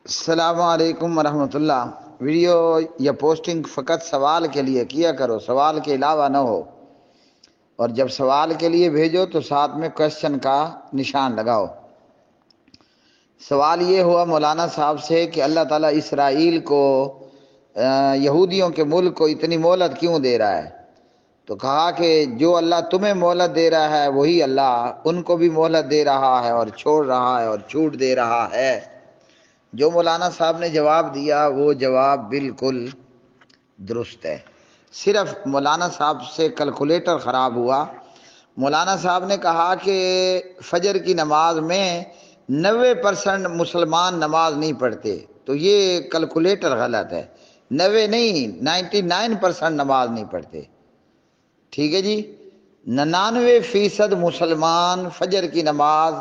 السلام علیکم ورحمۃ اللہ۔ ویڈیو یا پوسٹنگ فقط سوال کے لیے کیا کرو، سوال کے علاوہ نہ ہو، اور جب سوال کے لیے بھیجو تو ساتھ میں کوشچن کا نشان لگاؤ۔ سوال یہ ہوا مولانا صاحب سے کہ اللہ تعالیٰ اسرائیل کو یہودیوں کے ملک کو اتنی مہلت کیوں دے رہا ہے؟ تو کہا کہ جو اللہ تمہیں مہلت دے رہا ہے وہی اللہ ان کو بھی مہلت دے رہا ہے اور چھوڑ رہا ہے اور چھوٹ دے رہا ہے۔ جو مولانا صاحب نے جواب دیا وہ جواب بالکل درست ہے، صرف مولانا صاحب سے کیلکولیٹر خراب ہوا۔ مولانا صاحب نے کہا کہ فجر کی نماز میں 90% مسلمان نماز نہیں پڑھتے، تو یہ کیلکولیٹر غلط ہے، 90 نہیں 99% نماز نہیں پڑھتے، ٹھیک ہے جی۔ 99% مسلمان فجر کی نماز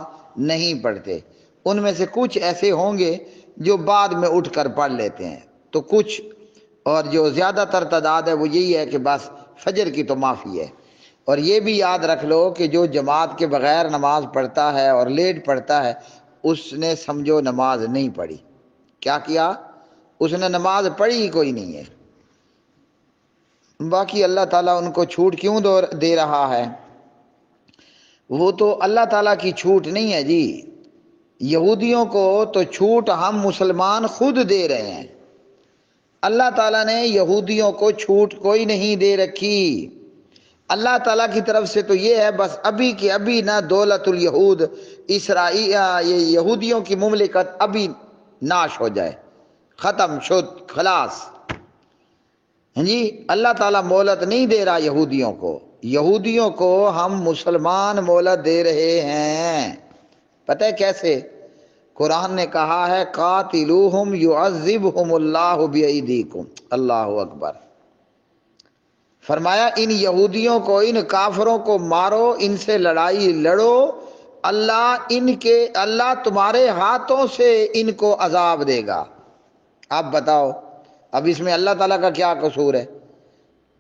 نہیں پڑھتے، ان میں سے کچھ ایسے ہوں گے جو بعد میں اٹھ کر پڑھ لیتے ہیں، تو کچھ، اور جو زیادہ تر تعداد ہے وہ یہی ہے کہ بس فجر کی تو معافی ہے۔ اور یہ بھی یاد رکھ لو کہ جو جماعت کے بغیر نماز پڑھتا ہے اور لیٹ پڑھتا ہے اس نے سمجھو نماز نہیں پڑھی۔ کیا کیا؟ اس نے نماز پڑھی ہی کوئی نہیں ہے۔ باقی اللہ تعالیٰ ان کو چھوٹ کیوں دے رہا ہے؟ وہ تو اللہ تعالیٰ کی چھوٹ نہیں ہے جی، یہودیوں کو تو چھوٹ ہم مسلمان خود دے رہے ہیں۔ اللہ تعالیٰ نے یہودیوں کو چھوٹ کوئی نہیں دے رکھی۔ اللہ تعالیٰ کی طرف سے تو یہ ہے بس ابھی کہ ابھی نہ دولت الیہود، اسرائیل یہ یہودیوں کی مملکت ابھی ناش ہو جائے، ختم شد، خلاص۔ جی اللہ تعالیٰ مہلت نہیں دے رہا یہودیوں کو، یہودیوں کو ہم مسلمان مہلت دے رہے ہیں۔ پتہ ہے کیسے؟ قرآن نے کہا ہے قاتلوہم یعذبہم اللہ بایدیکم، اللہ اکبر۔ فرمایا ان یہودیوں کو، ان کافروں کو مارو، ان سے لڑائی لڑو، اللہ تمہارے ہاتھوں سے ان کو عذاب دے گا۔ آپ بتاؤ اب اس میں اللہ تعالیٰ کا کیا قصور ہے؟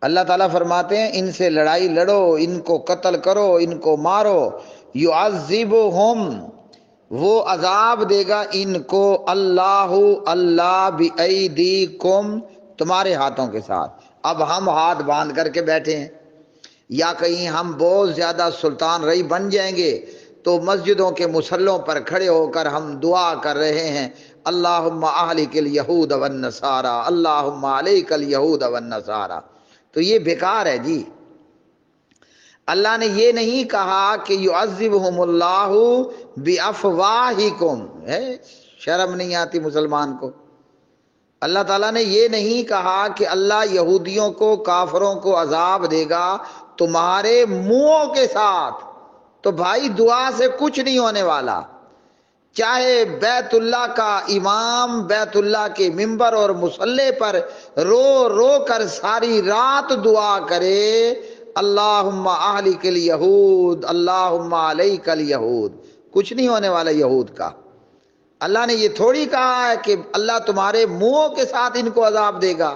اللہ تعالیٰ فرماتے ہیں ان سے لڑائی لڑو، ان کو قتل کرو، ان کو مارو، یعذبہم، وہ عذاب دے گا ان کو، اللہ بایدیکم، تمہارے ہاتھوں کے ساتھ۔ اب ہم ہاتھ باندھ کر کے بیٹھے ہیں، یا کہیں ہم بہت زیادہ سلطان رئی بن جائیں گے تو مسجدوں کے مصلوں پر کھڑے ہو کر ہم دعا کر رہے ہیں اللہم اہلک الیہود والنصارى، اللہم علیک الیہود والنصارى، تو یہ بیکار ہے جی۔ اللہ نے یہ نہیں کہا کہ یعذبہم اللہ بافواہکم، شرم نہیں آتی مسلمان کو؟ اللہ تعالیٰ نے یہ نہیں کہا کہ اللہ یہودیوں کو، کافروں کو عذاب دے گا تمہارے منہوں کے ساتھ۔ تو بھائی دعا سے کچھ نہیں ہونے والا، چاہے بیت اللہ کا امام بیت اللہ کے ممبر اور مصلی پر رو رو کر ساری رات دعا کرے اللہم اہلک الیہود، اللہم علیک الیہود، کچھ نہیں ہونے والا یہود کا۔ اللہ نے یہ تھوڑی کہا ہے کہ اللہ تمہارے منہوں کے ساتھ ان کو عذاب دے گا۔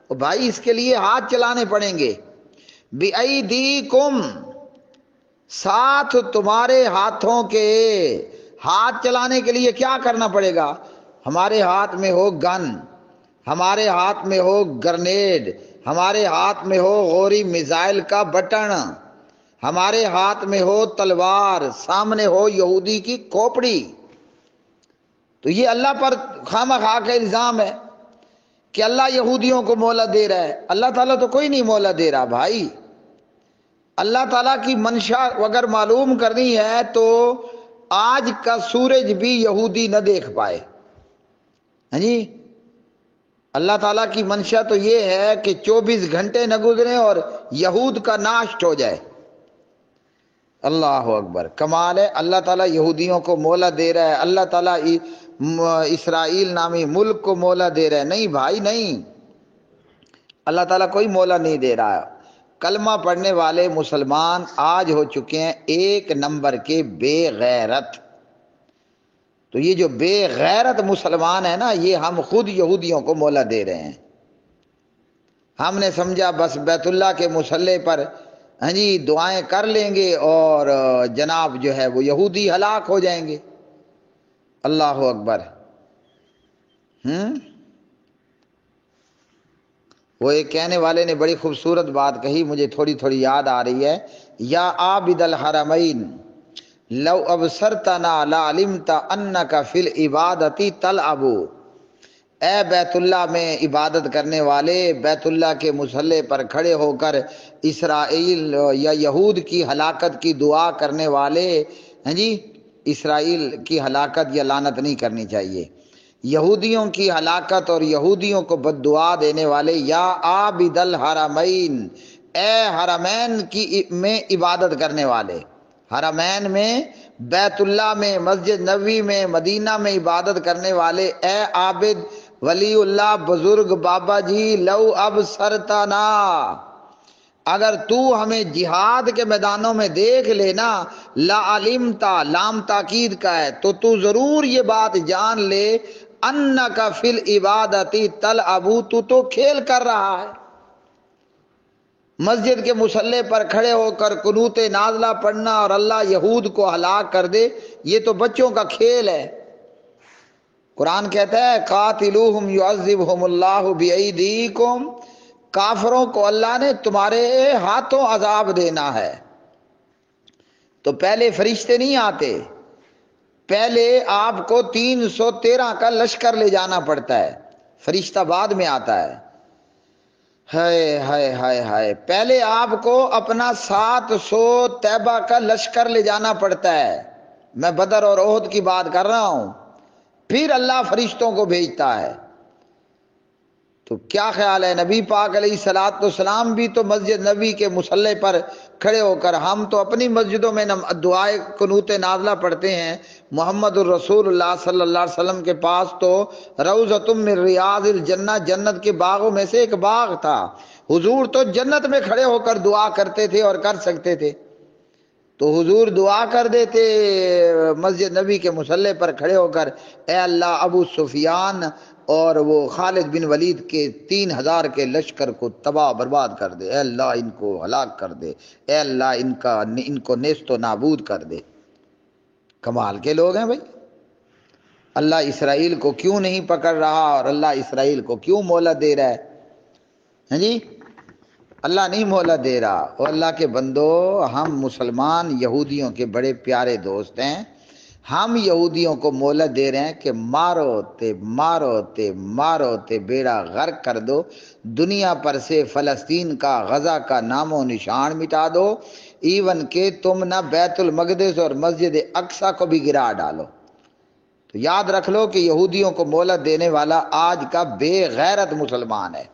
بھائی اس کے لیے ہاتھ چلانے پڑیں گے، بِأَيْدِيكُمْ، ساتھ تمہارے ہاتھوں کے۔ ہاتھ چلانے کے لیے کیا کرنا پڑے گا؟ ہمارے ہاتھ میں ہو گن، ہمارے ہاتھ میں ہو گرنیڈ، ہمارے ہاتھ میں ہو غوری میزائل کا بٹن، ہمارے ہاتھ میں ہو تلوار، سامنے ہو یہودی کی کھوپڑی۔ تو یہ اللہ پر خواہ کا الزام ہے کہ اللہ یہودیوں کو مہلت دے رہا ہے۔ اللہ تعالیٰ تو کوئی نہیں مہلت دے رہا بھائی۔ اللہ تعالیٰ کی منشا اگر معلوم کرنی ہے تو آج کا سورج بھی یہودی نہ دیکھ پائے، ہاں جی۔ اللہ تعالیٰ کی منشا تو یہ ہے کہ 24 گھنٹے نہ گزرے اور یہود کا ناشت ہو جائے۔ اللہ اکبر، کمال ہے۔ اللہ تعالیٰ یہودیوں کو مہلت دے رہا ہے، اللہ تعالیٰ اسرائیل نامی ملک کو مہلت دے رہا ہے؟ نہیں بھائی نہیں، اللہ تعالیٰ کوئی مہلت نہیں دے رہا ہے۔ کلمہ پڑھنے والے مسلمان آج ہو چکے ہیں 1 نمبر کے بے غیرت۔ تو یہ جو بے غیرت مسلمان ہے نا، یہ ہم خود یہودیوں کو مہلت دے رہے ہیں۔ ہم نے سمجھا بس بیت اللہ کے مصلی پر ہاں جی دعائیں کر لیں گے اور جناب جو ہے وہ یہودی ہلاک ہو جائیں گے۔ اللہ اکبر۔ وہ ایک کہنے والے نے بڑی خوبصورت بات کہی، مجھے تھوڑی تھوڑی یاد آ رہی ہے. یا عابد الحرمین لو ابصرتنا لعلمت انک فی العبادۃ تلعب. اے بیت اللہ میں عبادت کرنے والے، بیت اللہ کے مصلی پر کھڑے ہو کر اسرائیل یا یہود کی ہلاکت کی دعا کرنے والے، ہیں جی، اسرائیل کی ہلاکت یا لعنت نہیں کرنی چاہیے، یہودیوں کی ہلاکت اور یہودیوں کو بد دعا دینے والے. یا عابد الحرمین، اے حرمین کی میں عبادت کرنے والے، حرمین میں، بیت اللہ میں، مسجد نبوی میں، مدینہ میں عبادت کرنے والے، اے عابد ولی اللہ بزرگ بابا جی، لو ابصرتنا، اگر تو ہمیں جہاد کے میدانوں میں دیکھ لینا، لعلمت، لام تاکید کا ہے، تو ضرور یہ بات جان لے، انک فی العبادۃ تلعب، تو کھیل کر رہا ہے. مسجد کے مصلی پر کھڑے ہو کر قنوت نازلہ پڑھنا اور اللہ یہود کو ہلاک کر دے، یہ تو بچوں کا کھیل ہے. قرآن کہتا ہے قاتلوہم یعذبہم اللہ بایدیکم، کافروں کو اللہ نے تمہارے ہاتھوں عذاب دینا ہے. تو پہلے فرشتے نہیں آتے، پہلے آپ کو 313 کا لشکر لے جانا پڑتا ہے، فرشتہ بعد میں آتا ہے. ہائے ہائے ہائے ہائے، پہلے آپ کو اپنا 700 طیبہ کا لشکر لے جانا پڑتا ہے. میں بدر اور احد کی بات کر رہا ہوں، پھر اللہ فرشتوں کو بھیجتا ہے. تو کیا خیال ہے، نبی پاک علیہ الصلوۃ والسلام بھی تو مسجد نبی کے مصلی پر کھڑے ہو کر، ہم تو اپنی مسجدوں میں دعائے قنوت نازلہ پڑھتے ہیں. محمد الرسول اللہ صلی اللہ علیہ وسلم کے پاس تو روضۃ من ریاض الجنہ، جنت کے باغوں میں سے ایک باغ تھا. حضور تو جنت میں کھڑے ہو کر دعا کرتے تھے اور کر سکتے تھے. تو حضور دعا کر دیتے مسجد نبی کے مصلی پر کھڑے ہو کر، اے اللہ ابو سفیان اور وہ خالد بن ولید کے 3000 کے لشکر کو تباہ برباد کر دے، اے اللہ ان کو ہلاک کر دے، اے اللہ ان کو نیست و نابود کر دے. کمال کے لوگ ہیں بھائی. اللہ اسرائیل کو کیوں نہیں پکڑ رہا اور اللہ اسرائیل کو کیوں مہلت دے رہا ہے؟ ہاں جی، اللہ نہیں مہلت دے رہا. اور اللہ کے بندو، ہم مسلمان یہودیوں کے بڑے پیارے دوست ہیں. ہم یہودیوں کو مہلت دے رہے ہیں کہ مارو تے مارو تے مارو تے بیڑا غرق کر دو، دنیا پر سے فلسطین کا، غزہ کا نام و نشان مٹا دو، ایون کہ تم نہ بیت المقدس اور مسجد اقصی کو بھی گرا ڈالو. تو یاد رکھ لو کہ یہودیوں کو مہلت دینے والا آج کا بے غیرت مسلمان ہے.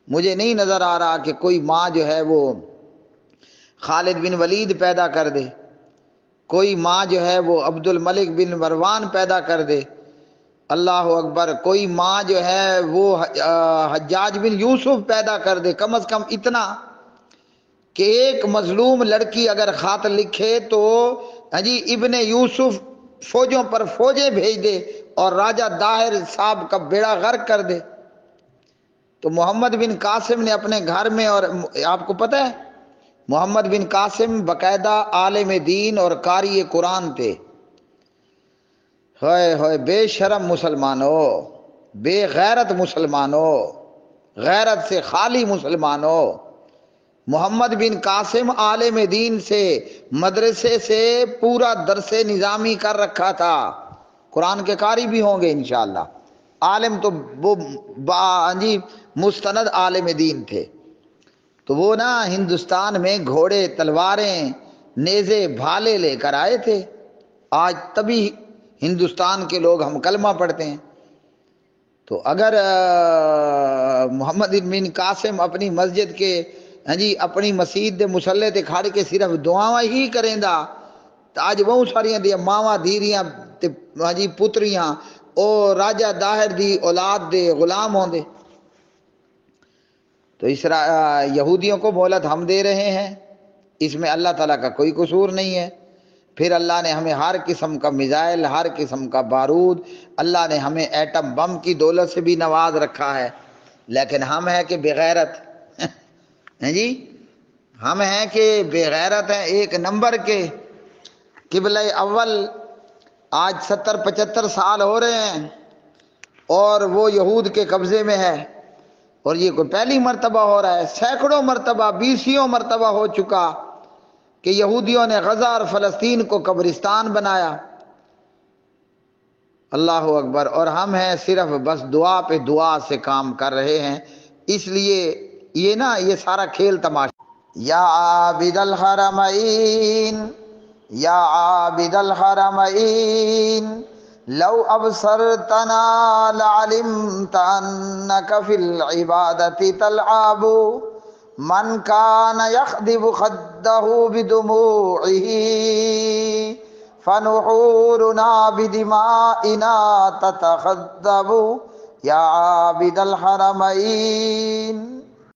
مجھے نہیں نظر آ رہا کہ کوئی ماں جو ہے وہ خالد بن ولید پیدا کر دے، کوئی ماں جو ہے وہ عبد الملک بن مروان پیدا کر دے. اللہ اکبر. کوئی ماں جو ہے وہ حجاج بن یوسف پیدا کر دے. کم از کم اتنا کہ ایک مظلوم لڑکی اگر خط لکھے تو جی ابن یوسف فوجوں پر فوجیں بھیج دے اور راجہ داہر صاحب کا بیڑا غرق کر دے. تو محمد بن قاسم نے اپنے گھر میں، اور آپ کو پتہ ہے محمد بن قاسم باقاعدہ عالم دین اور قاری قرآن تھے. ہوئے ہوئے، بے شرم مسلمانوں، بے غیرت مسلمانوں، غیرت سے خالی مسلمانوں. محمد بن قاسم عالم دین سے، مدرسے سے پورا درس نظامی کر رکھا تھا. قرآن کے قاری بھی ہوں گے انشاءاللہ. عالم تو وہ جی مستند عالم دین تھے. تو وہ نا ہندوستان میں گھوڑے، تلواریں، نیزے، بھالے لے کر آئے تھے. آج تبھی ہندوستان کے لوگ ہم کلمہ پڑھتے ہیں. تو اگر محمد بن قاسم اپنی مسجد کے جی اپنی مسجد دے مصلی تے کھڑ کے صرف دعاواں ہی کریں دا، تو آج بہت ساریاں دی ماواں دھیریاں تے جی پتریاں او راجہ داہر دی اولاد دے غلام ہوندے. تو یہودیوں کو مہلت ہم دے رہے ہیں، اس میں اللہ تعالیٰ کا کوئی قصور نہیں ہے. پھر اللہ نے ہمیں ہر قسم کا میزائل، ہر قسم کا بارود، اللہ نے ہمیں ایٹم بم کی دولت سے بھی نواز رکھا ہے. لیکن ہم ہیں کہ بغیرت ہیں جی، ہم ہیں کہ بغیرت ہیں. ایک نمبر کے قبلہ اول آج 70-75 سال ہو رہے ہیں اور وہ یہود کے قبضے میں ہے، اور یہ کوئی پہلی مرتبہ ہو رہا ہے، سینکڑوں مرتبہ، بیسیوں مرتبہ ہو چکا کہ یہودیوں نے غزہ اور فلسطین کو قبرستان بنایا۔ اللہ اکبر۔ اور ہم ہیں صرف بس دعا پہ دعا سے کام کر رہے ہیں، اس لیے یہ سارا کھیل تماشا۔ یا عابد الحرمین، یا عابد الحرمین، لو ابصرتنا لعلمت انک فی العبادۃ تلعب، من کان یخدب خدہ بدموعہ فنحورنا بدمائنا تتخذب، یا عابد الحرمین۔